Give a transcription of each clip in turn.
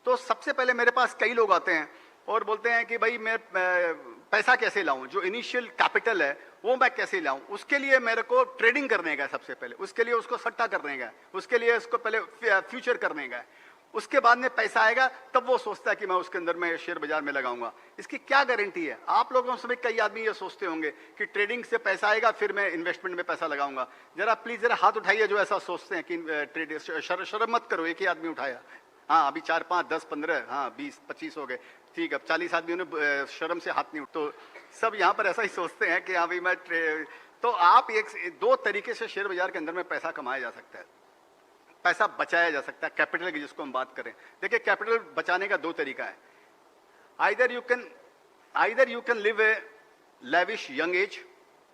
तो सबसे पहले मेरे पास कई लोग आते हैं और बोलते हैं कि भाई मैं पैसा कैसे लाऊं, जो इनिशियल कैपिटल है वो मैं कैसे लाऊं, उसके लिए मेरे को ट्रेडिंग करने का है सबसे पहले, उसके लिए उसको सट्टा करने का है, उसके लिए उसको पहले फ्यूचर करने का है, उसके बाद में पैसा आएगा तब वो सोचता है कि मैं उसके अंदर में शेयर बाजार में लगाऊंगा। इसकी क्या गारंटी है? आप लोगों में कई आदमी ये सोचते होंगे कि ट्रेडिंग से पैसा आएगा फिर मैं इन्वेस्टमेंट में पैसा लगाऊंगा। जरा प्लीज जरा हाथ उठाइए जो ऐसा सोचते हैं कि शर्म मत करो, एक ही आदमी उठाया। हाँ, अभी 4, 5, 10, 15, हाँ 20, 25 हो गए, ठीक है। 40 आदमियों ने शर्म से हाथ नहीं उठ, तो सब यहाँ पर ऐसा ही सोचते हैं कि हाँ भाई मैं तो आप दो तरीके से शेयर बाजार के अंदर में पैसा कमाया जा सकता है, पैसा बचाया जा सकता है, कैपिटल की जिसको हम बात करें। देखिए, कैपिटल बचाने का दो तरीका है। Either you can live a lavish young age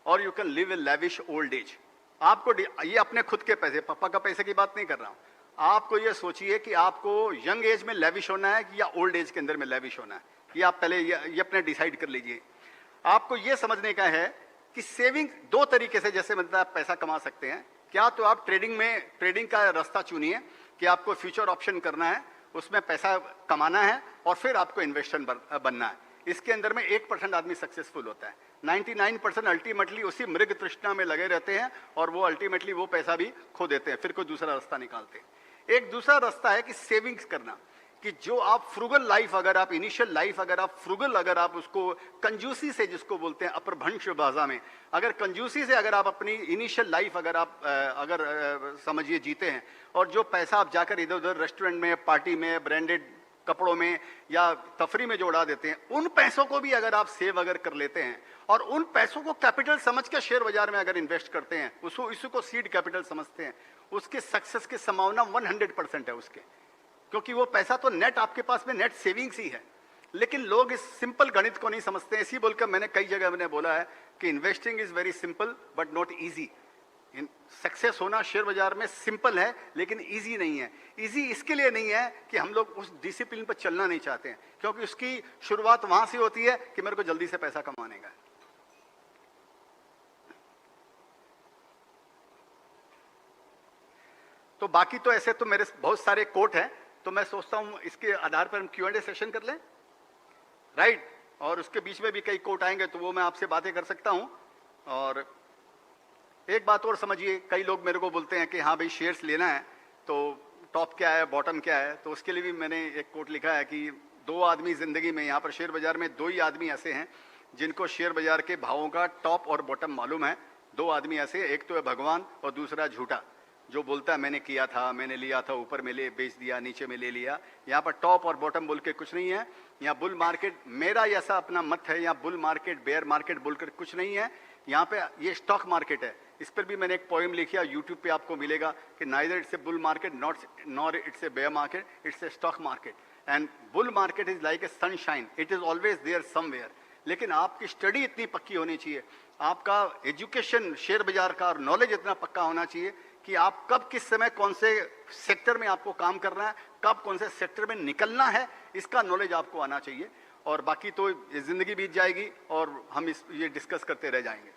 और you can live a lavish old age. आपको ये अपने खुद के पैसे, पापा का पैसे की बात नहीं कर रहा हूं, आपको ये सोचिए कि आपको यंग एज में लेविश होना है या ओल्ड एज के अंदर में लेविश होना है, ये आप पहले ये अपने डिसाइड कर लीजिए। आपको ये समझने का है कि सेविंग दो तरीके से जैसे मतलब आप पैसा कमा सकते हैं। क्या तो आप ट्रेडिंग का रास्ता चुनिए कि आपको फ्यूचर ऑप्शन करना है, उसमें पैसा कमाना है और फिर आपको इन्वेस्टर बनना है। इसके अंदर में 1% आदमी सक्सेसफुल होता है, 99% अल्टीमेटली उसी मृग तृष्णा में लगे रहते हैं और वो अल्टीमेटली वो पैसा भी खो देते हैं, फिर कोई दूसरा रास्ता निकालते हैं। एक दूसरा रास्ता है कि सेविंग्स करना, कि जो आप फ्रुगल लाइफ, अगर आप इनिशियल लाइफ अगर आप फ्रुगल, अगर आप उसको कंजूसी से, जिसको बोलते हैं अपरभंश भाषा में, अगर कंजूसी से अगर आप अपनी इनिशियल लाइफ अगर आप समझिए जीते हैं, और जो पैसा आप जाकर इधर उधर रेस्टोरेंट में, पार्टी में, ब्रांडेड कपड़ों में या तफरी में जो उड़ा देते हैं, उन पैसों को भी अगर आप सेव अगर कर लेते हैं और उन पैसों को कैपिटल समझ के शेयर बाजार में अगर इन्वेस्ट करते हैं, उसको सीड कैपिटल समझते हैं, उसके सक्सेस की संभावना 100% है उसके, क्योंकि वो पैसा तो नेट आपके पास में नेट सेविंग्स ही है। लेकिन लोग इस सिंपल गणित को नहीं समझते हैं। इसी बोलकर मैंने कई जगह मैंने बोला है कि investing is very simple but not easy. Success होना शेयर बाजार में सिंपल है लेकिन इजी नहीं है। इजी इसके लिए नहीं है कि हम लोग उस डिसिप्लिन पर चलना नहीं चाहते हैं, क्योंकि उसकी शुरुआत वहां से होती है कि मेरे को जल्दी से पैसा कमाने का है। तो बाकी तो ऐसे तो मेरे बहुत सारे कोट हैं, तो मैं सोचता हूं इसके आधार पर हम Q&A सेशन कर लें, राइट? और उसके बीच में भी कई कोट आएंगे तो वो मैं आपसे बातें कर सकता हूं। और एक बात और समझिए, कई लोग मेरे को बोलते हैं कि हाँ भाई शेयर्स लेना है तो टॉप क्या है, बॉटम क्या है, तो उसके लिए भी मैंने एक कोट लिखा है कि दो आदमी जिंदगी में, यहाँ पर शेयर बाजार में दो ही आदमी ऐसे हैं जिनको शेयर बाजार के भावों का टॉप और बॉटम मालूम है। दो आदमी ऐसे, एक तो है भगवान और दूसरा झूठा, जो बोलता है मैंने किया था, मैंने लिया था, ऊपर में ले बेच दिया, नीचे में ले लिया। यहाँ पर टॉप और बॉटम बोल के कुछ नहीं है। यहाँ बुल मार्केट, मेरा ऐसा अपना मत है, यहाँ बुल मार्केट बेयर मार्केट बोलकर कुछ नहीं है। यहाँ पे ये स्टॉक मार्केट है। इस पर भी मैंने एक पोएम लिखी है, यूट्यूब पे आपको मिलेगा कि neither it's a bull market nor it's a bear market, it's a stock market. And bull market is like a sunshine, it is always there somewhere. लेकिन आपकी स्टडी इतनी पक्की होनी चाहिए, आपका एजुकेशन शेयर बाजार का और नॉलेज इतना पक्का होना चाहिए कि आप कब किस समय कौन से सेक्टर में आपको काम करना है, कब कौन से सेक्टर में निकलना है, इसका नॉलेज आपको आना चाहिए। और बाकी तो जिंदगी बीत जाएगी और हम ये डिस्कस करते रह जाएंगे।